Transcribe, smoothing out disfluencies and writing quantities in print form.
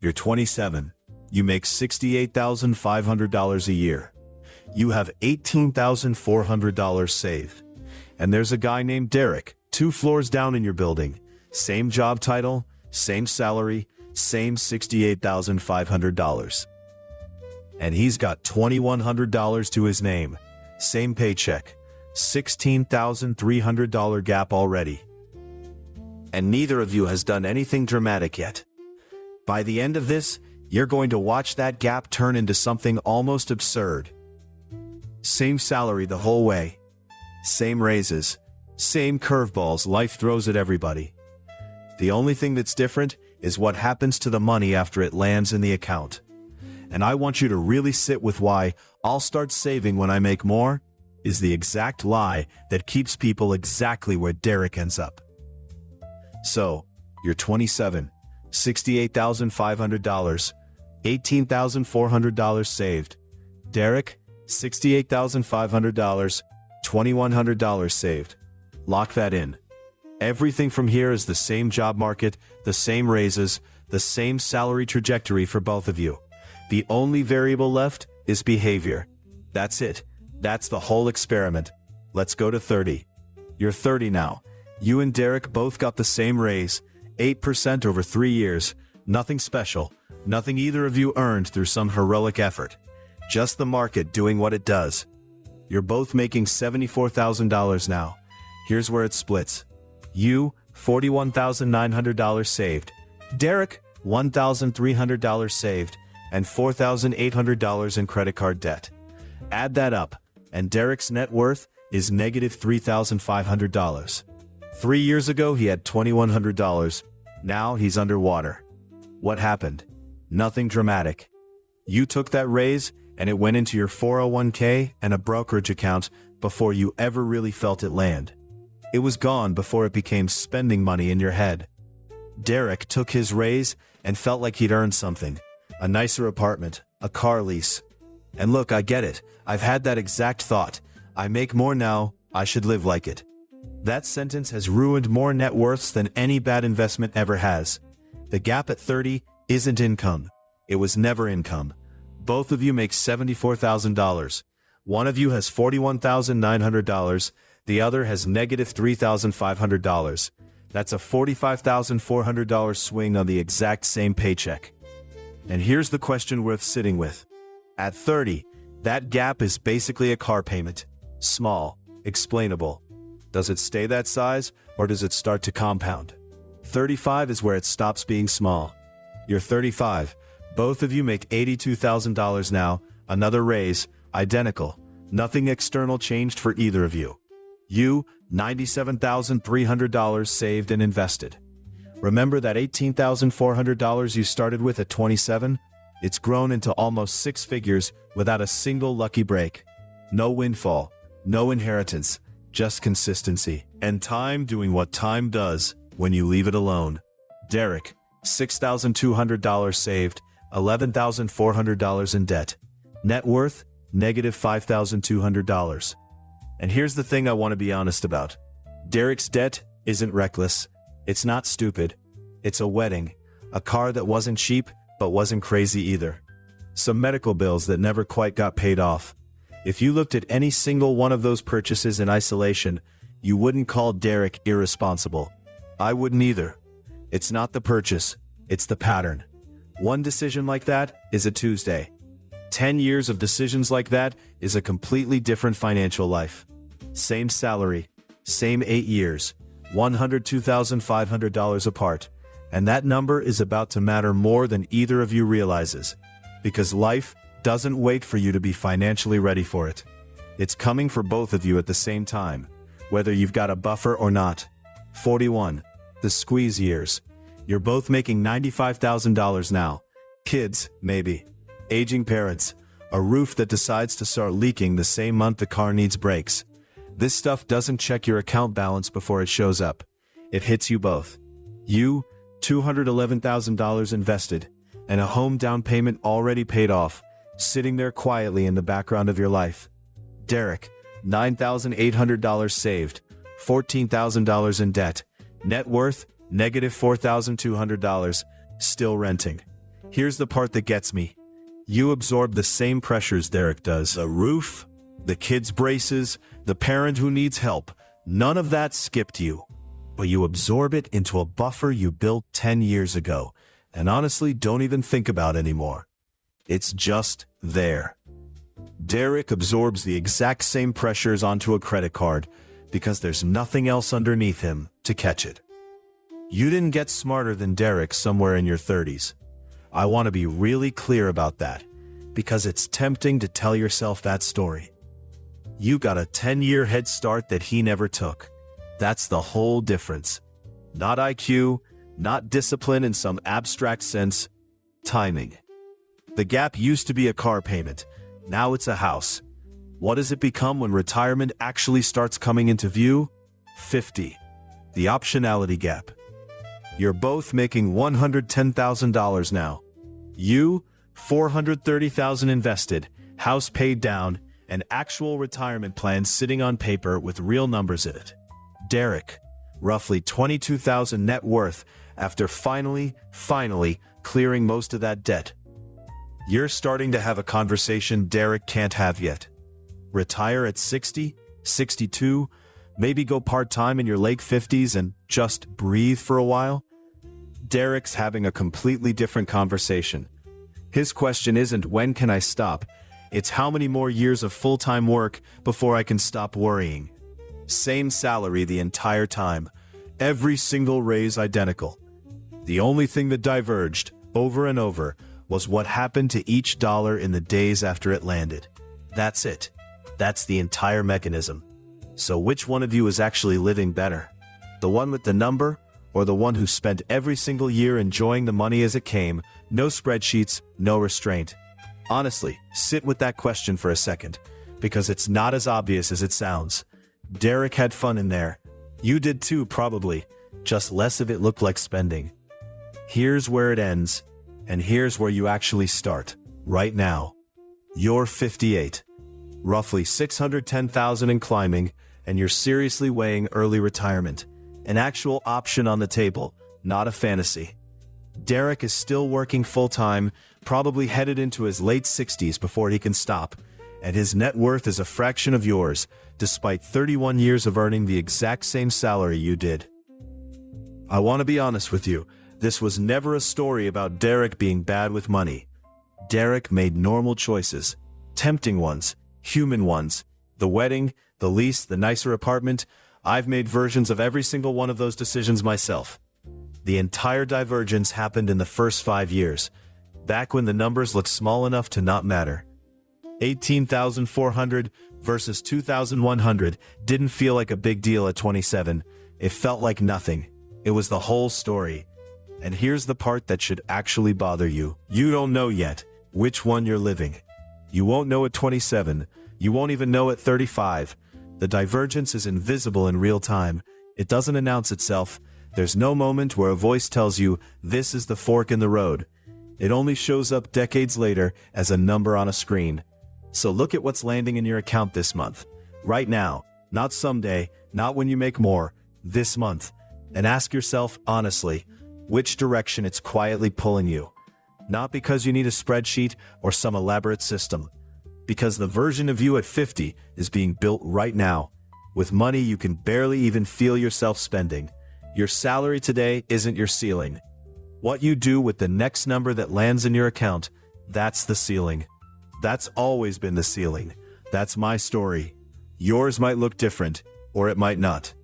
You're 27. You make $68,500 a year. You have $18,400 saved. And there's a guy named Derek, 2 floors down in your building. Same job title, same salary, same $68,500. And he's got $2,100 to his name. Same paycheck. $16,300 gap already. And neither of you has done anything dramatic yet. By the end of this, you're going to watch that gap turn into something almost absurd. Same salary the whole way. Same raises. Same curveballs life throws at everybody. The only thing that's different is what happens to the money after it lands in the account. And I want you to really sit with why "I'll start saving when I make more" is the exact lie that keeps people exactly where Derek ends up. So, you're 27, $68,500, $18,400 saved. Derek, $68,500, $2,100 saved. Lock that in. Everything from here is the same job market, the same raises, the same salary trajectory for both of you. The only variable left is behavior. That's it. That's the whole experiment. Let's go to 30. You're 30 now. You and Derek both got the same raise, 8% over 3 years. Nothing special, nothing either of you earned through some heroic effort. Just the market doing what it does. You're both making $74,000 now. Here's where it splits. You, $41,900 saved. Derek, $1,300 saved, and $4,800 in credit card debt. Add that up, and Derek's net worth is negative $3,500. 3 years ago, he had $2,100. Now he's underwater. What happened? Nothing dramatic. You took that raise, and it went into your 401k and a brokerage account before you ever really felt it land. It was gone before it became spending money in your head. Derek took his raise and felt like he'd earned something. A nicer apartment, a car lease. And look, I get it. I've had that exact thought. I make more now, I should live like it. That sentence has ruined more net worths than any bad investment ever has. The gap at 30 isn't income. It was never income. Both of you make $74,000. One of you has $41,900. The other has negative $3,500. That's a $45,400 swing on the exact same paycheck. And here's the question worth sitting with. At 30, that gap is basically a car payment. Small, explainable. Does it stay that size, or does it start to compound? 35 is where it stops being small. You're 35. Both of you make $82,000 now, another raise, identical. Nothing external changed for either of you. You, $97,300 saved and invested. Remember that $18,400 you started with at 27? It's grown into almost 6 figures without a single lucky break. No windfall, no inheritance, just consistency. And time doing what time does when you leave it alone. Derek, $6,200 saved, $11,400 in debt. Net worth, negative $5,200. And here's the thing I want to be honest about. Derek's debt isn't reckless. It's not stupid. It's a wedding, a car that wasn't cheap but wasn't crazy either. Some medical bills that never quite got paid off. If you looked at any single one of those purchases in isolation, you wouldn't call Derek irresponsible. I wouldn't either. It's not the purchase, it's the pattern. One decision like that is a Tuesday. 10 years of decisions like that is a completely different financial life. Same salary, same 8 years, $102,500 apart. And that number is about to matter more than either of you realizes. Because life doesn't wait for you to be financially ready for it. It's coming for both of you at the same time, whether you've got a buffer or not. 41, the squeeze years. You're both making $95,000 now. Kids, maybe. Aging parents. A roof that decides to start leaking the same month the car needs brakes. This stuff doesn't check your account balance before it shows up. It hits you both. You, $211,000 invested, and a home down payment already paid off, sitting there quietly in the background of your life. Derek, $9,800 saved, $14,000 in debt, net worth, negative $4,200, still renting. Here's the part that gets me. You absorb the same pressures Derek does. The roof, the kid's braces, the parent who needs help. None of that skipped you. But you absorb it into a buffer you built 10 years ago, and honestly don't even think about anymore. It's just there. Derek absorbs the exact same pressures onto a credit card because there's nothing else underneath him to catch it. You didn't get smarter than Derek somewhere in your 30s. I want to be really clear about that, because it's tempting to tell yourself that story. You got a 10-year head start that he never took. That's the whole difference. Not IQ, not discipline in some abstract sense, timing. The gap used to be a car payment. Now it's a house. What does it become when retirement actually starts coming into view? 50. The optionality gap. You're both making $110,000 now. You, $430,000 invested, house paid down, and actual retirement plan sitting on paper with real numbers in it. Derek, roughly $22,000 net worth after finally clearing most of that debt. You're starting to have a conversation Derek can't have yet. Retire at 60, 62, maybe go part-time in your late 50s and just breathe for a while? Derek's having a completely different conversation. His question isn't when can I stop, it's how many more years of full-time work before I can stop worrying. Same salary the entire time, every single raise identical. The only thing that diverged, over and over, was what happened to each dollar in the days after it landed. That's it. That's the entire mechanism. So which one of you is actually living better? The one with the number, or the one who spent every single year enjoying the money as it came, no spreadsheets, no restraint? Honestly, sit with that question for a second, because it's not as obvious as it sounds. Derek had fun in there. You did too, probably. Just less of it looked like spending. Here's where it ends, and here's where you actually start, right now. You're 58. Roughly $610,000 and climbing, and you're seriously weighing early retirement. An actual option on the table, not a fantasy. Derek is still working full-time, probably headed into his late 60s before he can stop, and his net worth is a fraction of yours, despite 31 years of earning the exact same salary you did. I want to be honest with you, this was never a story about Derek being bad with money. Derek made normal choices, tempting ones, human ones. The wedding, the lease, the nicer apartment. I've made versions of every single one of those decisions myself. The entire divergence happened in the first 5 years, back when the numbers looked small enough to not matter. 18,400 versus 2,100 didn't feel like a big deal at 27. It felt like nothing. It was the whole story. And here's the part that should actually bother you. You don't know yet which one you're living. You won't know at 27. You won't even know at 35. The divergence is invisible in real time. It doesn't announce itself. There's no moment where a voice tells you, this is the fork in the road. It only shows up decades later as a number on a screen. So look at what's landing in your account this month. Right now. Not someday. Not when you make more. This month. And ask yourself, honestly, which direction it's quietly pulling you. Not because you need a spreadsheet or some elaborate system. Because the version of you at 50 is being built right now, with money you can barely even feel yourself spending. Your salary today isn't your ceiling. What you do with the next number that lands in your account, that's the ceiling. That's always been the ceiling. That's my story. Yours might look different, or it might not.